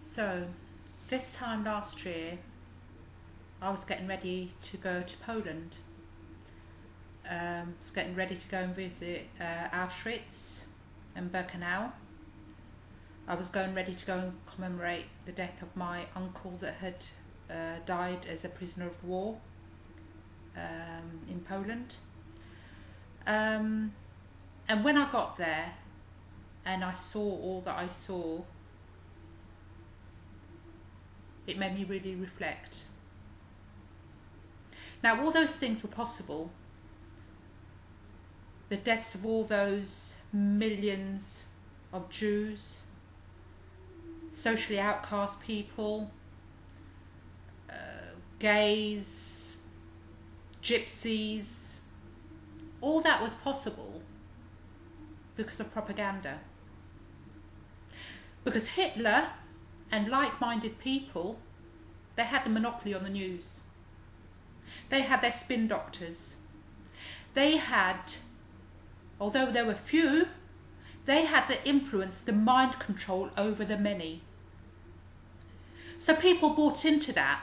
So, this time last year, I was getting ready to go to Poland. Was getting ready to go and visit Auschwitz and Birkenau. I was going ready to go and commemorate the death of my uncle that had died as a prisoner of war in Poland. And when I got there and I saw all that I saw, it made me really reflect. Now, all those things were possible. The deaths of all those millions of Jews, socially outcast people, gays, gypsies, all that was possible because of propaganda. Because Hitler and like-minded people, they had the monopoly on the news. They had their spin doctors. They had, although there were few, they had the influence, the mind control over the many. So people bought into that,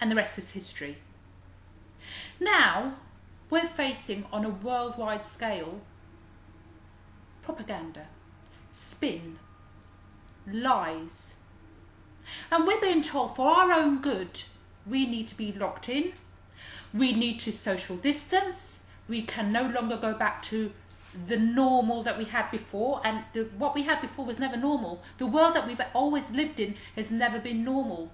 and the rest is history. Now, we're facing on a worldwide scale propaganda, spin, lies. And we're being told for our own good, we need to be locked in, we need to social distance, we can no longer go back to the normal that we had before, and what we had before was never normal. The world that we've always lived in has never been normal.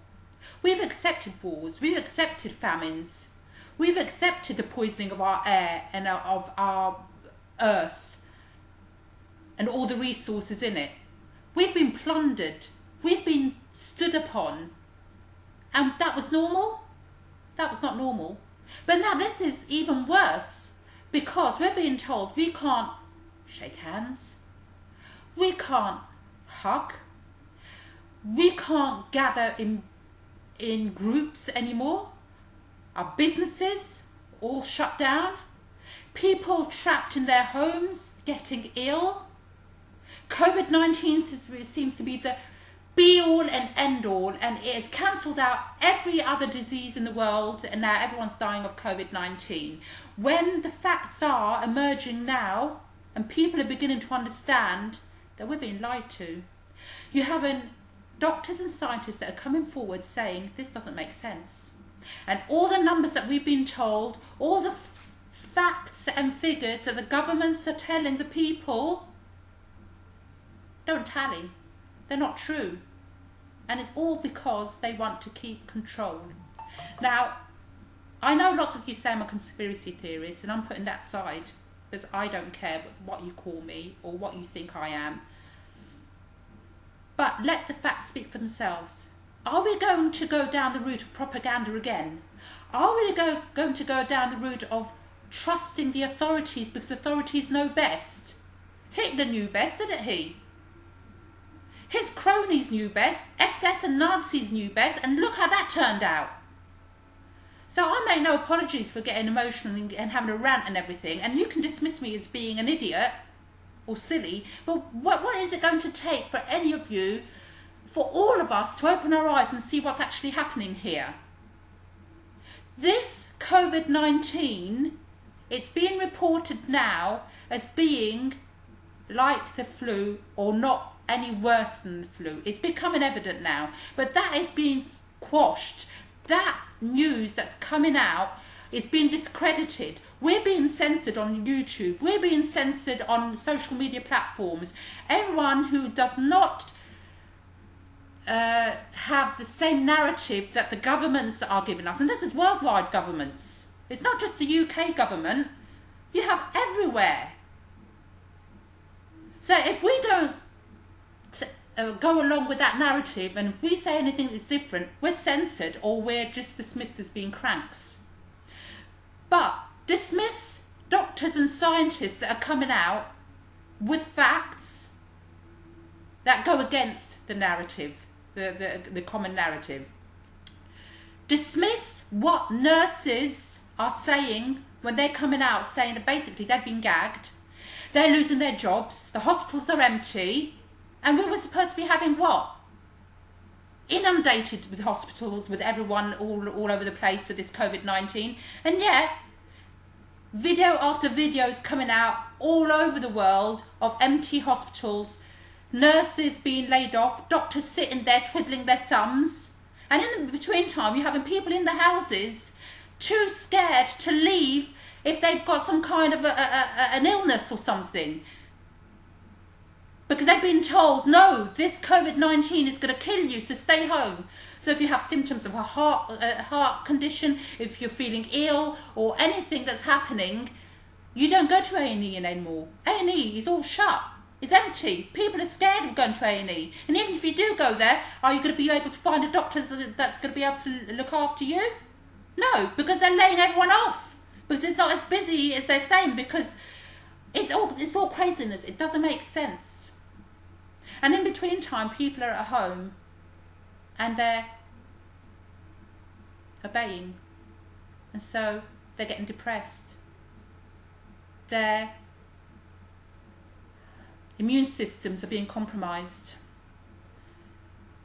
We've accepted wars, we've accepted famines, we've accepted the poisoning of our air and of our earth and all the resources in it. We've been plundered, we've been stood upon, and that was normal? That was not normal. But now this is even worse, because we're being told we can't shake hands, we can't hug, we can't gather in groups anymore, our businesses all shut down, people trapped in their homes getting ill. COVID-19 seems to be the be-all and end-all, and it has cancelled out every other disease in the world, and now everyone's dying of COVID-19. When the facts are emerging now, and people are beginning to understand that we're being lied to, you have doctors and scientists that are coming forward saying this doesn't make sense. And all the numbers that we've been told, all the facts and figures that the governments are telling the people don't tally. They're not true. And it's all because they want to keep control. Now, I know lots of you say I'm a conspiracy theorist, and I'm putting that aside because I don't care what you call me or what you think I am. But let the facts speak for themselves. Are we going to go down the route of propaganda again? Are we going to go down the route of trusting the authorities because authorities know best? Hitler knew best, didn't he? His cronies knew best, SS and Nazis knew best, and look how that turned out. So I make no apologies for getting emotional and having a rant and everything, and you can dismiss me as being an idiot or silly, but what is it going to take for any of you, for all of us to open our eyes and see what's actually happening here? This COVID-19, it's being reported now as being like the flu or not any worse than the flu. It's becoming evident now, but that is being quashed. That news that's coming out is being discredited. We're being censored on YouTube, we're being censored on social media platforms. Everyone who does not have the same narrative that the governments are giving us, and this is worldwide governments, it's not just the UK government, you have everywhere. So if we don't go along with that narrative, and if we say anything that's different, we're censored or we're just dismissed as being cranks. But dismiss doctors and scientists that are coming out with facts that go against the narrative, the common narrative. Dismiss what nurses are saying when they're coming out saying that basically they've been gagged, they're losing their jobs, the hospitals are empty, And we were supposed to be having what? Inundated with hospitals, with everyone all over the place with this COVID-19. And yet, video after video is coming out all over the world of empty hospitals, nurses being laid off, doctors sitting there twiddling their thumbs. And in the between time, you're having people in the houses too scared to leave if they've got some kind of an illness or something. Because they've been told, no, this COVID-19 is going to kill you, so stay home. So if you have symptoms of a heart condition, if you're feeling ill or anything that's happening, you don't go to A&E anymore. A&E is all shut. It's empty. People are scared of going to A&E. And even if you do go there, are you going to be able to find a doctor that's going to be able to look after you? No, because they're laying everyone off. Because it's not as busy as they're saying, because it's all craziness. It doesn't make sense. And in between time, people are at home and they're obeying. And so they're getting depressed. Their immune systems are being compromised.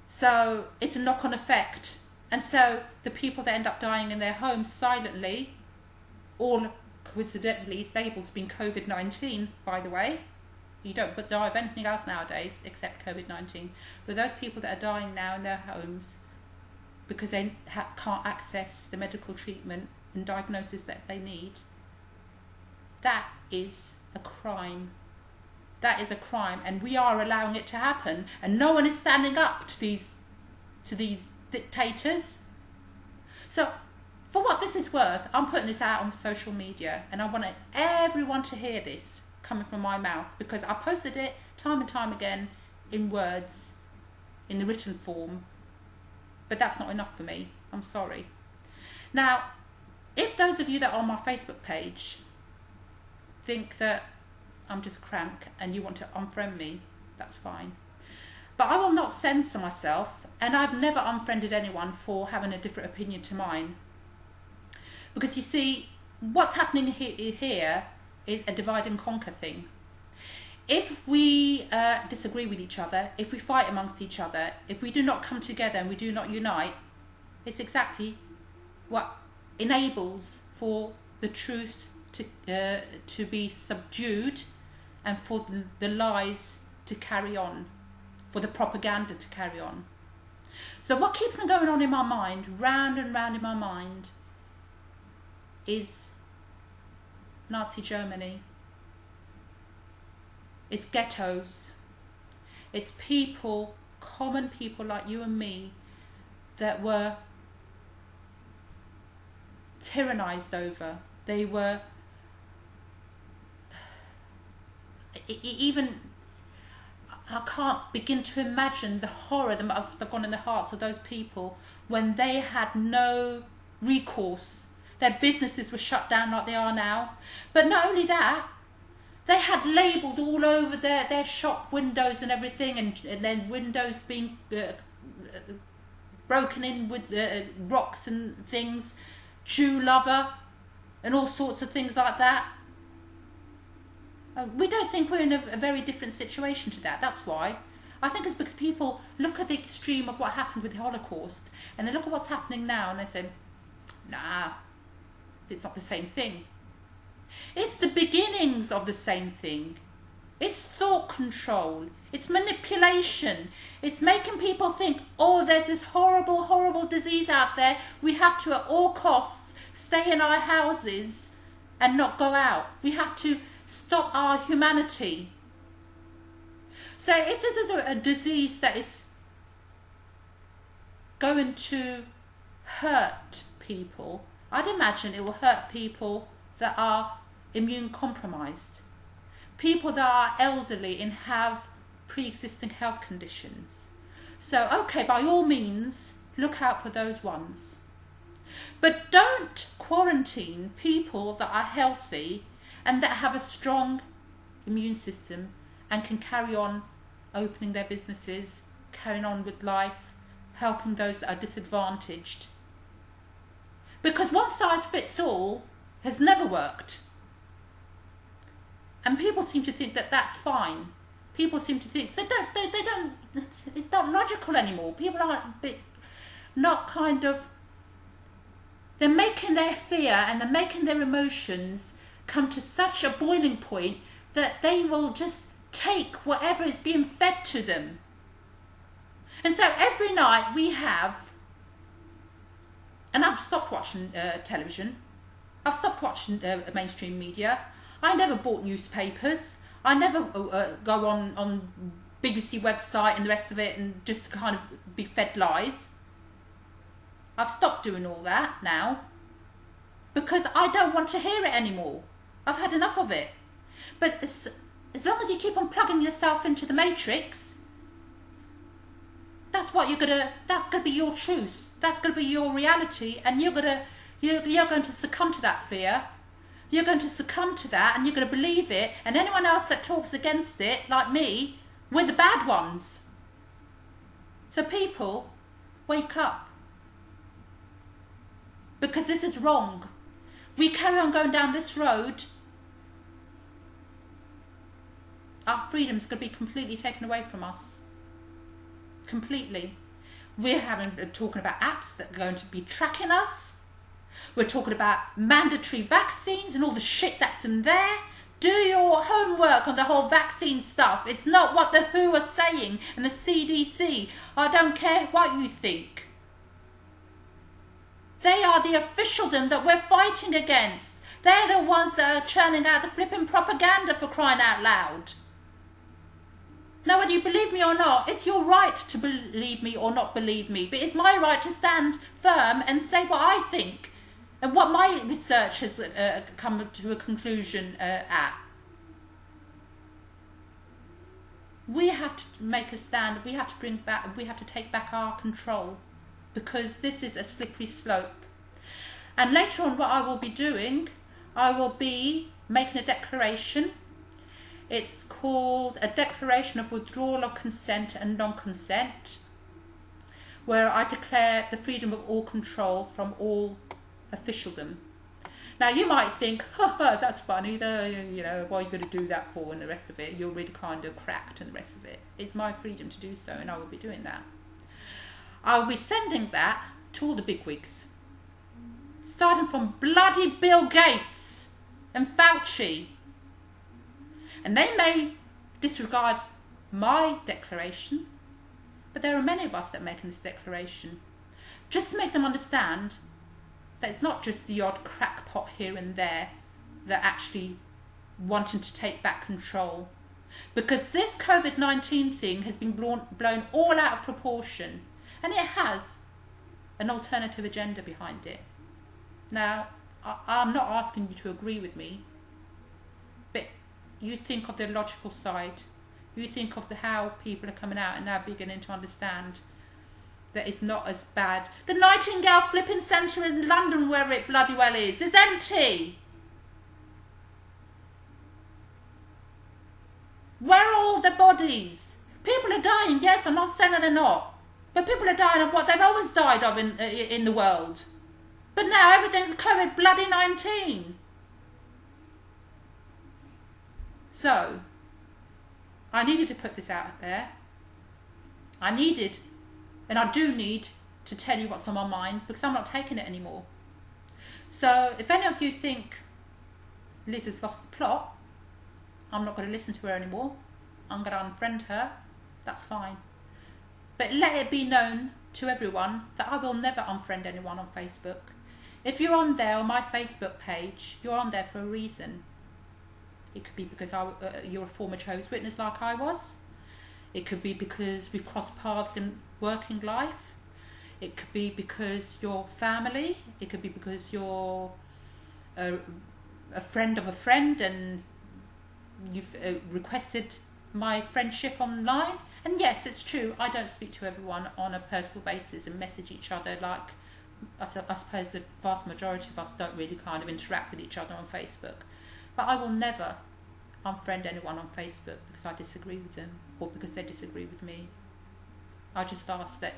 So it's a knock-on effect. And so the people that end up dying in their homes silently, all coincidentally labelled as being COVID-19, by the way. You don't but die of anything else nowadays except COVID-19. But those people that are dying now in their homes because they can't access the medical treatment and diagnosis that they need, that is a crime. That is a crime, and we are allowing it to happen. And no one is standing up to these dictators. So, for what this is worth, I'm putting this out on social media, and I want everyone to hear this coming from my mouth, because I posted it time and time again in words, in the written form, but that's not enough for me. I'm sorry. Now, if those of you that are on my Facebook page think that I'm just a crank and you want to unfriend me, that's fine. But I will not censor myself, and I've never unfriended anyone for having a different opinion to mine. Because you see, what's happening here is a divide and conquer thing. If we disagree with each other, if we fight amongst each other, if we do not come together and we do not unite, it's exactly what enables for the truth to be subdued and for the lies to carry on, for the propaganda to carry on. So what keeps on going on in my mind, round and round in my mind, is Nazi Germany. It's ghettos. It's people, common people like you and me, that were tyrannized over. They were even, I can't begin to imagine the horror that must have gone in the hearts of those people when they had no recourse. Their businesses were shut down like they are now. But not only that, they had labelled all over their shop windows and everything, and then windows being broken in with rocks and things, Jew lover, and all sorts of things like that. We don't think we're in a very different situation to that. That's why. I think it's because people look at the extreme of what happened with the Holocaust, and they look at what's happening now, and they say, nah, it's not the same thing. It's the beginnings of the same thing. It's thought control. It's manipulation. It's making people think, oh, there's this horrible, horrible disease out there. We have to, at all costs, stay in our houses and not go out. We have to stop our humanity. So if this is a disease that is going to hurt people, I'd imagine it will hurt people that are immune compromised, people that are elderly and have pre-existing health conditions. So, okay, by all means, look out for those ones. But don't quarantine people that are healthy and that have a strong immune system and can carry on opening their businesses, carrying on with life, helping those that are disadvantaged. Because one size fits all has never worked. And people seem to think that that's fine. People seem to think they don't. It's not logical anymore. People are not kind of. They're making their fear and they're making their emotions come to such a boiling point that they will just take whatever is being fed to them. And so every night we have, and I've stopped watching television. I've stopped watching mainstream media. I never bought newspapers. I never go on BBC website and the rest of it and just kind of be fed lies. I've stopped doing all that now because I don't want to hear it anymore. I've had enough of it. But as long as you keep on plugging yourself into the matrix, that's what that's gonna be your truth. That's gonna be your reality, and you're going to succumb to that fear. You're going to succumb to that, and you're going to believe it. And anyone else that talks against it, like me, we're the bad ones. So people, wake up. Because this is wrong. We carry on going down this road, our freedom's going to be completely taken away from us. Completely. We're talking about apps that are going to be tracking us. We're talking about mandatory vaccines and all the shit that's in there. Do your homework on the whole vaccine stuff. It's not what the WHO are saying and the CDC. I don't care what you think. They are the officialdom that we're fighting against. They're the ones that are churning out the flipping propaganda, for crying out loud. Now, whether you believe me or not, it's your right to believe me or not believe me. But it's my right to stand firm and say what I think. And what my research has come to a conclusion at. We have to make a stand. We have to take back our control, because this is a slippery slope. And later on, what I will be doing, I will be making a declaration. It's called a Declaration of Withdrawal of Consent and Non-Consent, where I declare the freedom of all control from all officialdom. Now you might think, that's funny, what are you going to do that for, and the rest of it, you're really kind of cracked and the rest of it. It's my freedom to do so, and I will be doing that. I will be sending that to all the bigwigs, starting from bloody Bill Gates and Fauci. And they may disregard my declaration, but there are many of us that are making this declaration, just to make them understand that it's not just the odd crackpot here and there that actually wanting to take back control. Because this COVID-19 thing has been blown all out of proportion, and it has an alternative agenda behind it. Now, I'm not asking you to agree with me, but you think of the logical side. You think of how people are coming out and now beginning to understand that it's not as bad. The Nightingale flipping centre in London, wherever it bloody well is empty. Where are all the bodies? People are dying, yes, I'm not saying that they're not. But people are dying of what they've always died of in the world. But now everything's COVID-19. So, I needed to put this out there. And I do need to tell you what's on my mind, because I'm not taking it anymore. So if any of you think Liz has lost the plot, I'm not going to listen to her anymore. I'm going to unfriend her. That's fine. But let it be known to everyone that I will never unfriend anyone on Facebook. If you're on there on my Facebook page, you're on there for a reason. It could be because you're a former Jehovah's Witness like I was. It could be because we've crossed paths in working life. It could be because you're family. It could be because you're a friend of a friend and you've requested my friendship online. And yes, it's true, I don't speak to everyone on a personal basis and message each other like I suppose the vast majority of us don't really kind of interact with each other on Facebook. But I will never unfriend anyone on Facebook because I disagree with them or because they disagree with me. I just ask that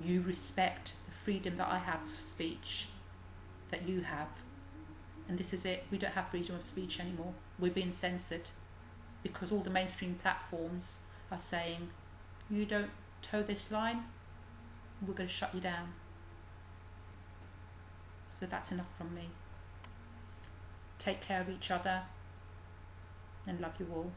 you respect the freedom that I have of speech, that you have. And this is it. We don't have freedom of speech anymore. We're being censored. because all the mainstream platforms are saying, you don't toe this line, we're going to shut you down. So that's enough from me. Take care of each other and love you all.